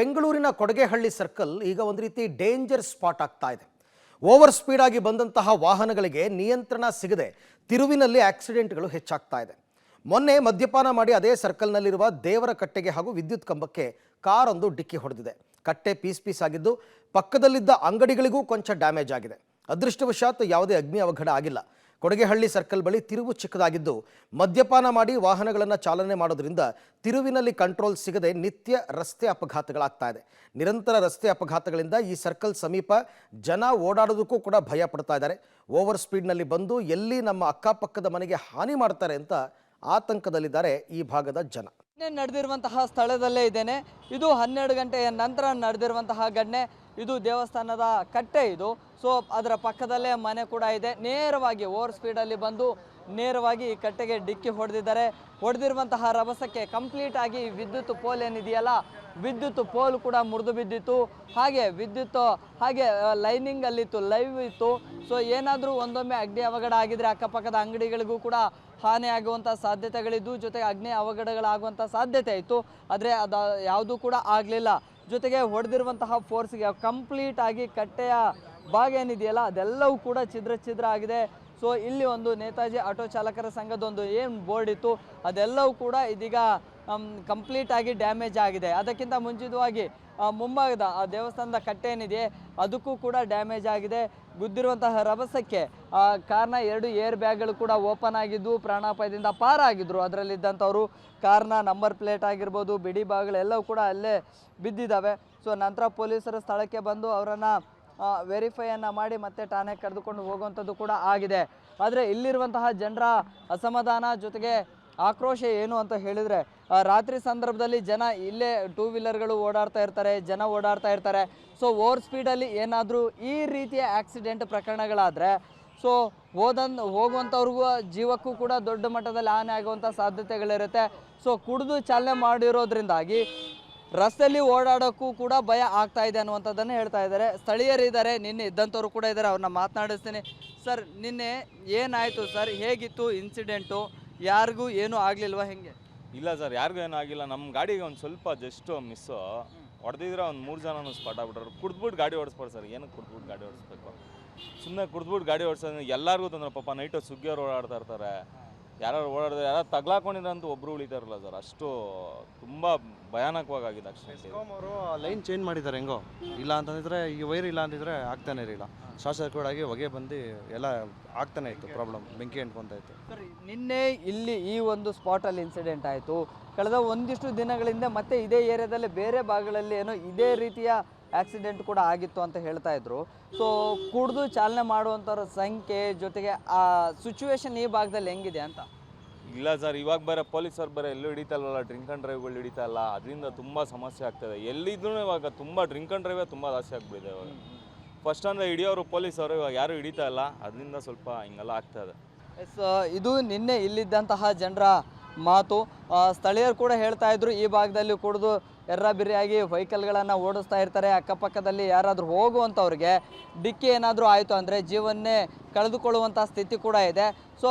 ಬೆಂಗಳೂರಿನ ಕೊಡಗೇಹಳ್ಳಿ ಸರ್ಕಲ್ ಈಗ ಒಂದು ರೀತಿ ಡೇಂಜರ್ ಸ್ಪಾಟ್ ಆಗ್ತಾ ಇದೆ. ಓವರ್ ಸ್ಪೀಡ್ ಆಗಿ ಬಂದಂತಹ ವಾಹನಗಳಿಗೆ ನಿಯಂತ್ರಣ ಸಿಗದೆ ತಿರುವಿನಲ್ಲಿ ಆಕ್ಸಿಡೆಂಟ್ಗಳು ಹೆಚ್ಚಾಗ್ತಾ ಇದೆ. ಮೊನ್ನೆ ಮದ್ಯಪಾನ ಮಾಡಿ ಅದೇ ಸರ್ಕಲ್ನಲ್ಲಿರುವ ದೇವರ ಕಟ್ಟೆಗೆ ಹಾಗೂ ವಿದ್ಯುತ್ ಕಂಬಕ್ಕೆ ಕಾರೊಂದು ಡಿಕ್ಕಿ ಹೊಡೆದಿದೆ. ಕಟ್ಟೆ ಪೀಸ್ ಪೀಸ್ ಆಗಿದ್ದು ಪಕ್ಕದಲ್ಲಿದ್ದ ಅಂಗಡಿಗಳಿಗೂ ಕೊಂಚ ಡ್ಯಾಮೇಜ್ ಆಗಿದೆ. ಅದೃಷ್ಟವಶಾತ್ ಯಾವುದೇ ಅಗ್ನಿ ಅವಘಡ ಆಗಿಲ್ಲ. ಕೊಡಗೇಹಳ್ಳಿ ಸರ್ಕಲ್ ಬಳಿ ತಿರುವು ಚಿಕ್ಕದಾಗಿದ್ದು ಮದ್ಯಪಾನ ಮಾಡಿ ವಾಹನಗಳನ್ನು ಚಾಲನೆ ಮಾಡೋದ್ರಿಂದ ತಿರುವಿನಲ್ಲಿ ಕಂಟ್ರೋಲ್ ಸಿಗದೆ ನಿತ್ಯ ರಸ್ತೆ ಅಪಘಾತಗಳಾಗ್ತಾ ಇದೆ. ನಿರಂತರ ರಸ್ತೆ ಅಪಘಾತಗಳಿಂದ ಈ ಸರ್ಕಲ್ ಸಮೀಪ ಜನ ಓಡಾಡೋದಕ್ಕೂ ಕೂಡ ಭಯ ಪಡ್ತಾ ಇದ್ದಾರೆ. ಓವರ್ ಸ್ಪೀಡ್ನಲ್ಲಿ ಬಂದು ಎಲ್ಲಿ ನಮ್ಮ ಅಕ್ಕಪಕ್ಕದ ಮನೆಗೆ ಹಾನಿ ಮಾಡ್ತಾರೆ ಅಂತ ಆತಂಕದಲ್ಲಿದ್ದಾರೆ ಈ ಭಾಗದ ಜನ. ನಡೆದಿರುವಂತಹ ಸ್ಥಳದಲ್ಲೇ ಇದ್ದೇನೆ. ಇದು 12 ಗಂಟೆಯ ನಂತರ ನಡೆದಿರುವಂತಹ ಘಟನೆ. ಇದು ದೇವಸ್ಥಾನದ ಕಟ್ಟೆ ಇದು. ಸೊ ಅದರ ಪಕ್ಕದಲ್ಲೇ ಮನೆ ಕೂಡ ಇದೆ. ನೇರವಾಗಿ ಓವರ್ ಸ್ಪೀಡಲ್ಲಿ ಬಂದು ನೇರವಾಗಿ ಈ ಕಟ್ಟೆಗೆ ಡಿಕ್ಕಿ ಹೊಡೆದಿದ್ದಾರೆ. ಹೊಡೆದಿರುವಂತಹ ರಭಸಕ್ಕೆ ಕಂಪ್ಲೀಟ್ ಆಗಿ ವಿದ್ಯುತ್ ಪೋಲ್ ಏನಿದೆಯಲ್ಲ, ವಿದ್ಯುತ್ ಪೋಲ್ ಕೂಡ ಮುರಿದು ಬಿದ್ದಿತ್ತು. ಹಾಗೆ ವಿದ್ಯುತ್ ಲೈನಿಂಗ್ ಅಲ್ಲಿತ್ತು, ಲೈವ್ ಇತ್ತು. ಸೊ ಏನಾದರೂ ಒಂದೊಮ್ಮೆ ಅಗ್ನಿ ಅವಘಡ ಆಗಿದ್ರೆ ಅಕ್ಕಪಕ್ಕದ ಅಂಗಡಿಗಳಿಗೂ ಕೂಡ ಹಾನಿ ಆಗುವಂಥ ಸಾಧ್ಯತೆಗಳಿದ್ದು, ಜೊತೆಗೆ ಅಗ್ನಿ ಅವಘಡಗಳಾಗುವಂಥ ಸಾಧ್ಯತೆ ಇತ್ತು. ಆದರೆ ಅದು ಯಾವುದೂ ಕೂಡ ಆಗಲಿಲ್ಲ. ಜೊತೆಗೆ ಹೊಡೆದಿರುವಂತಹ ಫೋರ್ಸ್ಗೆ ಕಂಪ್ಲೀಟ್ ಆಗಿ ಕಟ್ಟೆಯ ಭಾಗ ಏನಿದೆಯಲ್ಲ ಅದೆಲ್ಲವೂ ಕೂಡ ಛಿದ್ರ ಆಗಿದೆ. ಸೊ ಇಲ್ಲಿ ಒಂದು ನೇತಾಜಿ ಆಟೋ ಚಾಲಕರ ಸಂಘದೊಂದು ಏನು ಬೋರ್ಡ್ ಇತ್ತು ಅದೆಲ್ಲವೂ ಕೂಡ ಇದೀಗ ಕಂಪ್ಲೀಟ್ ಆಗಿ ಡ್ಯಾಮೇಜ್ ಆಗಿದೆ. ಅದಕ್ಕಿಂತ ಮುಂಚಿತವಾಗಿ ಮುಂಭಾಗದ ಆ ದೇವಸ್ಥಾನದ ಕಟ್ಟೆ ಏನಿದೆ ಅದಕ್ಕೂ ಕೂಡ ಡ್ಯಾಮೇಜ್ ಆಗಿದೆ. ಗುದ್ದಿರುವಂತಹ ರಭಸಕ್ಕೆ ಕಾರ್ನ 2 ಏರ್ ಬ್ಯಾಗ್ಗಳು ಕೂಡ ಓಪನ್ ಆಗಿದ್ದು ಪ್ರಾಣಾಪಾಯದಿಂದ ಪಾರಾಗಿದ್ದರು. ಅದರಲ್ಲಿದ್ದಂಥವರು ಕಾರ್ನ ನಂಬರ್ ಪ್ಲೇಟ್ ಆಗಿರ್ಬೋದು, ಬಿಡಿ ಭಾಗಗಳೆಲ್ಲವೂ ಕೂಡ ಅಲ್ಲೇ ಬಿದ್ದಿದ್ದಾವೆ. ಸೊ ನಂತರ ಪೊಲೀಸರು ಸ್ಥಳಕ್ಕೆ ಬಂದು ಅವರನ್ನು ವೆರಿಫೈಯನ್ನು ಮಾಡಿ ಮತ್ತೆ ಠಾಣೆಗೆ ಕರೆದುಕೊಂಡು ಹೋಗುವಂಥದ್ದು ಕೂಡ ಆಗಿದೆ. ಆದರೆ ಇಲ್ಲಿರುವಂತಹ ಜನರ ಅಸಮಾಧಾನ ಜೊತೆಗೆ ಆಕ್ರೋಶ ಏನು ಅಂತ ಹೇಳಿದರೆ, ರಾತ್ರಿ ಸಂದರ್ಭದಲ್ಲಿ ಜನ ಇಲ್ಲೇ 2 ವೀಲರ್ಗಳು ಓಡಾಡ್ತಾ ಇರ್ತಾರೆ, ಜನ ಓಡಾಡ್ತಾ ಇರ್ತಾರೆ. ಸೊ ಓವರ್ ಸ್ಪೀಡಲ್ಲಿ ಏನಾದರೂ ಈ ರೀತಿಯ ಆಕ್ಸಿಡೆಂಟ್ ಪ್ರಕರಣಗಳಾದರೆ ಸೊ ಹೋಗುವಂಥವ್ರಿಗೂ ಜೀವಕ್ಕೂ ಕೂಡ ದೊಡ್ಡ ಮಟ್ಟದಲ್ಲಿ ಹಾನಿ ಆಗುವಂಥ ಸಾಧ್ಯತೆಗಳಿರುತ್ತೆ. ಸೊ ಕುಡಿದು ಚಾಲನೆ ಮಾಡಿರೋದ್ರಿಂದಾಗಿ ರಸ್ತೆಯಲ್ಲಿ ಓಡಾಡೋಕ್ಕೂ ಕೂಡ ಭಯ ಆಗ್ತಾ ಇದೆ ಅನ್ನುವಂಥದ್ದನ್ನು ಹೇಳ್ತಾ ಇದ್ದಾರೆ. ಸ್ಥಳೀಯರಿದ್ದಾರೆ, ನಿನ್ನೆ ಇದ್ದಂಥವ್ರು ಕೂಡ ಇದ್ದಾರೆ, ಅವ್ರನ್ನ ಮಾತನಾಡಿಸ್ತೀನಿ. ಸರ್, ನಿನ್ನೆ ಏನಾಯಿತು ಸರ್? ಹೇಗಿತ್ತು ಇನ್ಸಿಡೆಂಟು? ಯಾರಿಗೂ ಏನೂ ಆಗಲಿಲ್ವಾ? ಹೆಂಗೆ? ಇಲ್ಲ ಸರ್, ಯಾರಿಗೂ ಏನೂ ಆಗಿಲ್ಲ. ನಮ್ಮ ಗಾಡಿಗೆ ಒಂದು ಸ್ವಲ್ಪ ಜಸ್ಟ್ ಮಿಸ್ಸು ಹೊಡೆದಿದ್ರೆ ಒಂದು 3 ಜನನೂ ಸ್ಪಾಟ್ ಆಗ್ಬಿಟ್ರು. ಕುಡ್ದ್ಬಿಟ್ಟು ಗಾಡಿ ಓಡಿಸ್ಬಾರ್ದು ಸರ್. ಏನಕ್ಕೆ ಕುಡ್ದ್ಬಿಟ್ಟು ಗಾಡಿ ಓಡಿಸ್ಬೇಕು? ಸುಮ್ಮನೆ ಕುಡ್ದ್ಬಿಟ್ಟು ಗಾಡಿ ಓಡಿಸೋದು ಎಲ್ಲರಿಗೂ ತೊಂದರೆ. ಪಾಪ ನೈಟು ಸುಗ್ಗಿಯವ್ರು ಓಡಾಡ್ತಾ ಇರ್ತಾರೆ, ಯಾರು ಓಡಾಡಿದ್ರೆ ಯಾರು ತಗ್ಲಾಕೊಂಡಿದ್ರಂತೂ ಒಬ್ಬರು ಉಳಿತಾರಲ್ಲ ಸರ್. ಅಷ್ಟು ತುಂಬ ಭಯಾನಕವಾಗಿದೆ. ಅಷ್ಟೇ ಅವರು ಲೈನ್ ಚೇಂಜ್ ಮಾಡಿದ್ದಾರೆ ಹೆಂಗೋ. ಇಲ್ಲ ಅಂತಂದಿದ್ರೆ ಈ ವೈರ್ ಇಲ್ಲ ಅಂತಿದ್ರೆ ಆಗ್ತಾನೆ ಇರಲಿಲ್ಲ. ಶಾರ್ಟ್ ಸರ್ಕ್ಯೂಟ್ ಆಗಿ ಹೊಗೆ ಬಂದು ಎಲ್ಲ ಆಗ್ತಾನೆ ಇತ್ತು, ಪ್ರಾಬ್ಲಮ್, ಬೆಂಕಿ ಅಂಟ್ಕೊತಾ ಇತ್ತು. ಸರ್, ನಿನ್ನೆ ಇಲ್ಲಿ ಈ ಒಂದು ಸ್ಪಾಟಲ್ಲಿ ಇನ್ಸಿಡೆಂಟ್ ಆಯಿತು. ಕಳೆದ ಒಂದಿಷ್ಟು ದಿನಗಳಿಂದ ಮತ್ತೆ ಇದೇ ಏರಿಯಾದಲ್ಲಿ ಬೇರೆ ಭಾಗಗಳಲ್ಲಿ ಏನೋ ಇದೇ ರೀತಿಯ ಆಕ್ಸಿಡೆಂಟ್ ಕೂಡ ಆಗಿತ್ತು ಅಂತ ಹೇಳ್ತಾ ಇದ್ರು. ಸೊ ಕುಡಿದು ಚಾಲನೆ ಮಾಡುವಂಥವ್ರ ಸಂಖ್ಯೆ ಜೊತೆಗೆ ಆ ಸಿಚುವೇಶನ್ ಈ ಭಾಗದಲ್ಲಿ ಹೆಂಗಿದೆ ಅಂತ? ಇಲ್ಲ ಸರ್, ಇವಾಗ ಬೇರೆ ಪೊಲೀಸರು ಬೇರೆ ಎಲ್ಲೂ ಹಿಡಿತಾ ಇಲ್ಲವಲ್ಲ, ಡ್ರಿಂಕ್ ಆ್ಯಂಡ್ ಡ್ರೈವ್ಗಳು ಹಿಡಿತಾ ಇಲ್ಲ. ಅದರಿಂದ ತುಂಬ ಸಮಸ್ಯೆ ಆಗ್ತದೆ. ಎಲ್ಲಿದ್ರೂ ಇವಾಗ ತುಂಬ ಡ್ರಿಂಕ್ ಆ್ಯಂಡ್ ಡ್ರೈವೇ ತುಂಬ ಜಾಸ್ತಿ ಆಗ್ಬಿಟ್ಟಿದೆ ಇವಾಗ. ಫಸ್ಟ್ ಅಂದರೆ ಹಿಡಿಯೋರು ಪೊಲೀಸವರು, ಇವಾಗ ಯಾರೂ ಹಿಡಿತಾ ಇಲ್ಲ. ಅದರಿಂದ ಸ್ವಲ್ಪ ಹಿಂಗೆಲ್ಲ ಆಗ್ತಾಯಿದೆ. ಎಸ್, ಇದು ನಿನ್ನೆ ಇಲ್ಲಿದ್ದಂತಹ ಜನರ ಮಾತು. ಸ್ಥಳೀಯರು ಕೂಡ ಹೇಳ್ತಾ ಇದ್ರು, ಈ ಭಾಗದಲ್ಲಿ ಕುಡಿದು ಎರ್ರಬಿರಿಯಾಗಿ ವೆಹಿಕಲ್ಗಳನ್ನು ಓಡಿಸ್ತಾ ಇರ್ತಾರೆ. ಅಕ್ಕಪಕ್ಕದಲ್ಲಿ ಯಾರಾದರೂ ಹೋಗುವಂಥವ್ರಿಗೆ ಡಿಕ್ಕಿ ಏನಾದರೂ ಆಯಿತು ಅಂದರೆ ಜೀವನ್ನೇ ಕಳೆದುಕೊಳ್ಳುವಂಥ ಸ್ಥಿತಿ ಕೂಡ ಇದೆ. ಸೊ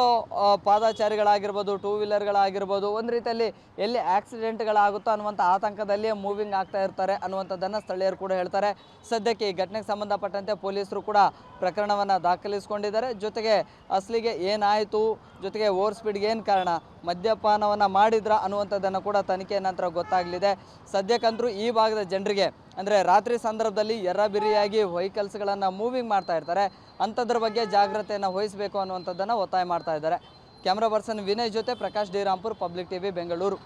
ಪಾದಚಾರಿಗಳಾಗಿರ್ಬೋದು, 2 ವೀಲರ್ಗಳಾಗಿರ್ಬೋದು, ಒಂದು ರೀತಿಯಲ್ಲಿ ಎಲ್ಲಿ ಆಕ್ಸಿಡೆಂಟ್ಗಳಾಗುತ್ತೋ ಅನ್ನುವಂಥ ಆತಂಕದಲ್ಲಿ ಮೂವಿಂಗ್ ಆಗ್ತಾ ಇರ್ತಾರೆ ಅನ್ನುವಂಥದ್ದನ್ನು ಸ್ಥಳೀಯರು ಕೂಡ ಹೇಳ್ತಾರೆ. ಸದ್ಯಕ್ಕೆ ಈ ಘಟನೆಗೆ ಸಂಬಂಧಪಟ್ಟಂತೆ ಪೊಲೀಸರು ಕೂಡ ಪ್ರಕರಣವನ್ನು ದಾಖಲಿಸಿಕೊಂಡಿದ್ದಾರೆ. ಜೊತೆಗೆ ಅಸಲಿಗೆ ಏನಾಯಿತು, ಜೊತೆಗೆ ಓವರ್ ಸ್ಪೀಡ್ಗೆ ಏನು ಕಾರಣ, ಮದ್ಯಪಾನವನ್ನು ಮಾಡಿದ್ರ ಅನ್ನುವಂಥದ್ದನ್ನು ಕೂಡ ತನಿಖೆಯ ನಂತರ ಗೊತ್ತಾಗಲಿದೆ. ಸದ್ಯಕ್ಕಂತರೂ ಈ ಭಾಗದ ಜನರಿಗೆ ಅಂದರೆ ರಾತ್ರಿ ಸಂದರ್ಭದಲ್ಲಿ ಎರ್ರಬಿರಿಯಾಗಿ ವೆಹಿಕಲ್ಸ್ಗಳನ್ನು ಮೂವಿಂಗ್ ಮಾಡ್ತಾ ಇರ್ತಾರೆ, ಅಂಥದ್ರ ಬಗ್ಗೆ ಜಾಗ್ರತೆಯನ್ನು ವಹಿಸಬೇಕು ಅನ್ನುವಂಥದ್ದನ್ನು ಒತ್ತಾಯ ಮಾಡ್ತಾ ಇದ್ದಾರೆ. ಕ್ಯಾಮ್ರಾ ಪರ್ಸನ್ ವಿನಯ್ ಜೊತೆ Prakash D Rampur, public TV, Bengaluru.